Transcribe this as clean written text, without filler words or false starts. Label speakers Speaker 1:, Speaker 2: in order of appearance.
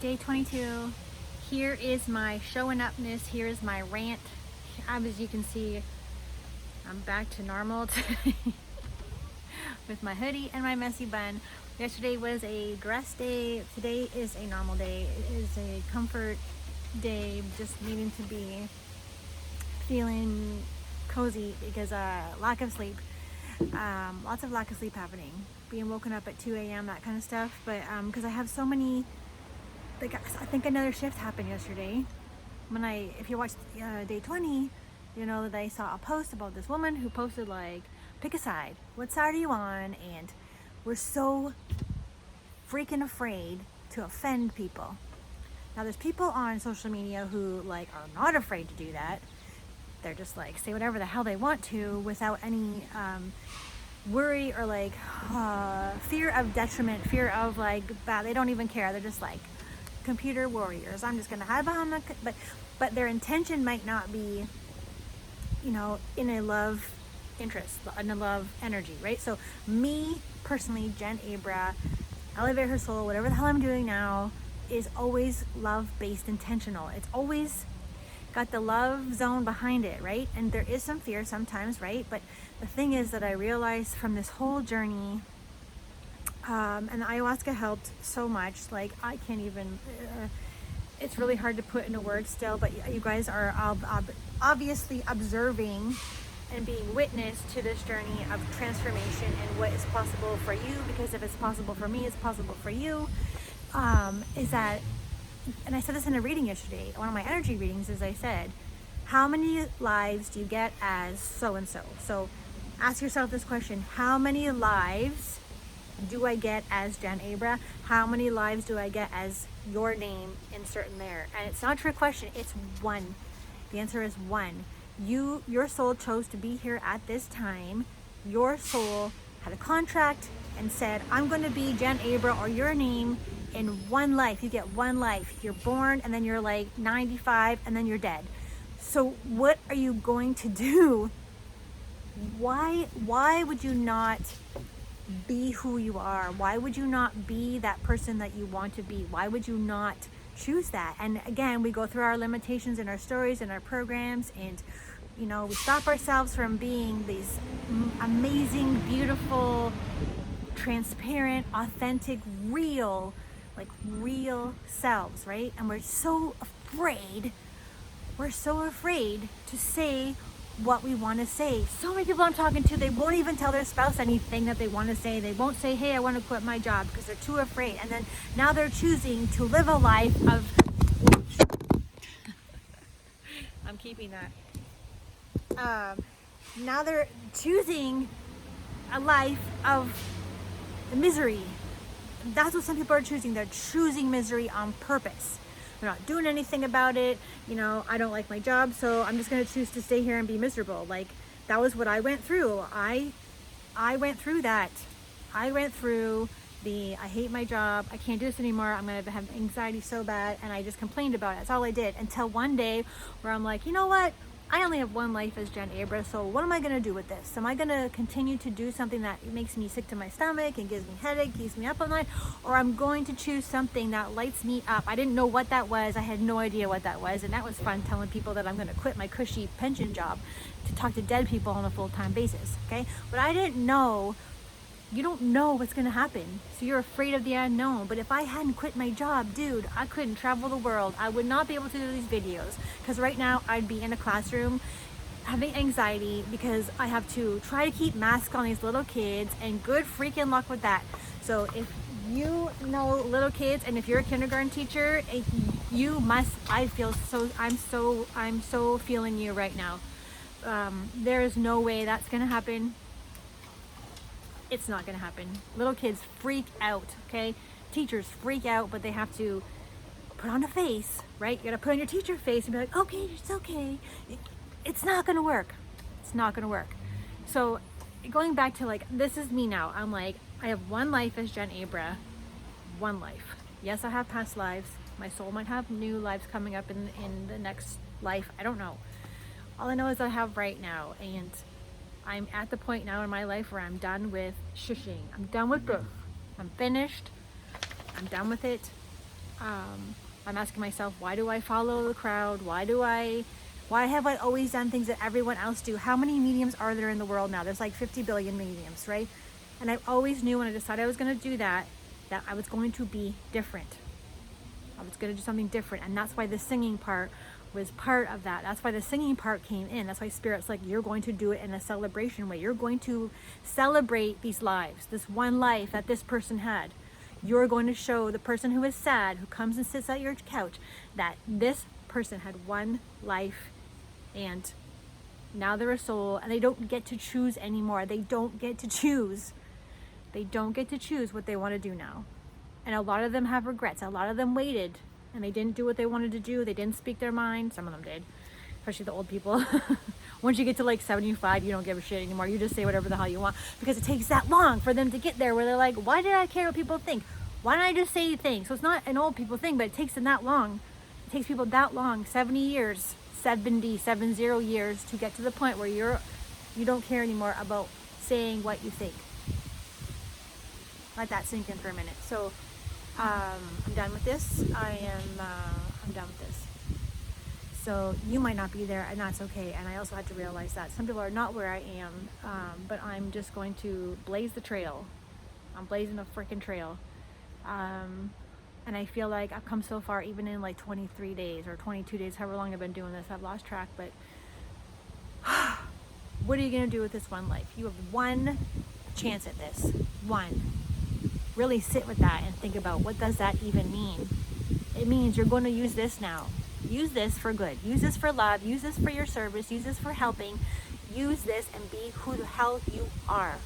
Speaker 1: Day 22. Here is my showing upness. Here is my rant. As you can see, I'm back to normal today with my hoodie and my messy bun. Yesterday was a dress day. Today is a normal day. It is a comfort day, just needing to be feeling cozy because lack of sleep. Lots of lack of sleep happening. Being woken up at 2 a.m., that kind of stuff. But because I have so many, like, I think another shift happened yesterday. If you watched day 20, you know that I saw a post about this woman who posted like, pick a side. What side are you on? And we're so freaking afraid to offend people. Now there's people on social media who like are not afraid to do that. They're just like say whatever the hell they want to without any worry or like fear of detriment, fear of like bad. They don't even care. They're just like computer warriors. I'm just gonna hide behind my but their intention might not be, you know, in a love interest, in a love energy, right? So me personally, Jen Abra, Elevate Her Soul, whatever the hell I'm doing now, is always love-based, intentional. It's always got the love zone behind it, right? And there is some fear sometimes, right? But the thing is that I realized from this whole journey, and the ayahuasca helped so much. Like I can't even, it's really hard to put into words still, but you guys are obviously observing and being witness to this journey of transformation and what is possible for you, because if it's possible for me, it's possible for you. Is that, and I said this in a reading yesterday, one of my energy readings, as I said, how many lives do you get as so-and-so? So ask yourself this question: how many lives do I get as Jen Abra? How many lives do I get as your name insert in there? And it's not a trick question, it's one. The answer is one. Your soul chose to be here at this time. Your soul had a contract and said, I'm going to be Jen Abra or your name in one life. You get one life. You're born and then you're like 95 and then you're dead. So what are you going to do? Why would you not be who you are? Why would you not be that person that you want to be? Why would you not choose that? And again, we go through our limitations in our stories and our programs, and you know, we stop ourselves from being these amazing, beautiful, transparent, authentic, real selves, right? And we're so afraid to say what we want to say. So many people I'm talking to, they won't even tell their spouse anything that they want to say. They won't say, hey, I want to quit my job, because they're too afraid. And then now they're choosing to live a life of I'm keeping that. Now they're choosing a life of misery. That's what some people are choosing. They're choosing misery on purpose. They're not doing anything about it. You know, I don't like my job, so I'm just going to choose to stay here and be miserable. Like, that was what I went through. I went through that. I went through I hate my job. I can't do this anymore. I'm going to have anxiety so bad. And I just complained about it. That's all I did, until one day where I'm like, you know what? I only have one life as Jen Abra, so what am I going to do with this? Am I going to continue to do something that makes me sick to my stomach and gives me headache, keeps me up all night? Or I'm going to choose something that lights me up? I didn't know what that was. I had no idea what that was. And that was fun, telling people that I'm going to quit my cushy pension job to talk to dead people on a full-time basis, okay? But I didn't know. You don't know what's going to happen, so you're afraid of the unknown. But if I hadn't quit my job, dude, I couldn't travel the world. I would not be able to do these videos, because right now I'd be in a classroom having anxiety because I have to try to keep masks on these little kids, and good freaking luck with that. So if you know little kids, and if you're a kindergarten teacher, you must, I'm so feeling you right now. There is no way that's going to happen. It's not going to happen. Little kids freak out, okay? Teachers freak out, but they have to put on a face, right? You got to put on your teacher face and be like, okay, it's okay. It's not going to work. It's not going to work. So going back to like, this is me now. I'm like, I have one life as Jen Abra. One life. Yes, I have past lives. My soul might have new lives coming up in the next life. I don't know. All I know is I have right now, and I'm at the point now in my life where I'm done with shushing. I'm done with this. I'm finished. I'm done with it. I'm asking myself, why do I follow the crowd? Why have I always done things that everyone else do? How many mediums are there in the world now? There's like 50 billion mediums, right? And I always knew when I decided I was going to do that I was going to be different. I was going to do something different. And that's why the singing part was part of that. That's why the singing part came in. That's why Spirit's like, you're going to do it in a celebration way. You're going to celebrate these lives, this one life that this person had. You're going to show the person who is sad, who comes and sits at your couch, that this person had one life and now they're a soul and they don't get to choose anymore. They don't get to choose. They don't get to choose what they want to do now. And a lot of them have regrets. A lot of them waited and they didn't do what they wanted to do. They didn't speak their mind. Some of them did, especially the old people. Once you get to like 75, you don't give a shit anymore. You just say whatever the hell you want because it takes that long for them to get there where they're like, why did I care what people think? Why don't I just say things? So it's not an old people thing, but it takes them that long. It takes people that long, 70 years, 70 years to get to the point where you don't care anymore about saying what you think. Let that sink in for a minute. So I'm done with this. I'm done with this. So you might not be there, and that's okay. And I also had to realize that some people are not where I am, but I'm just going to blaze the trail. I'm blazing a freaking trail. And I feel like I've come so far, even in like 23 days or 22 days, however long I've been doing this. I've lost track, but what are you going to do with this one life? You have one chance at this. One. Really sit with that and think about, what does that even mean? It means you're going to use this now. Use this for good. Use this for love. Use this for your service. Use this for helping. Use this and be who the hell you are.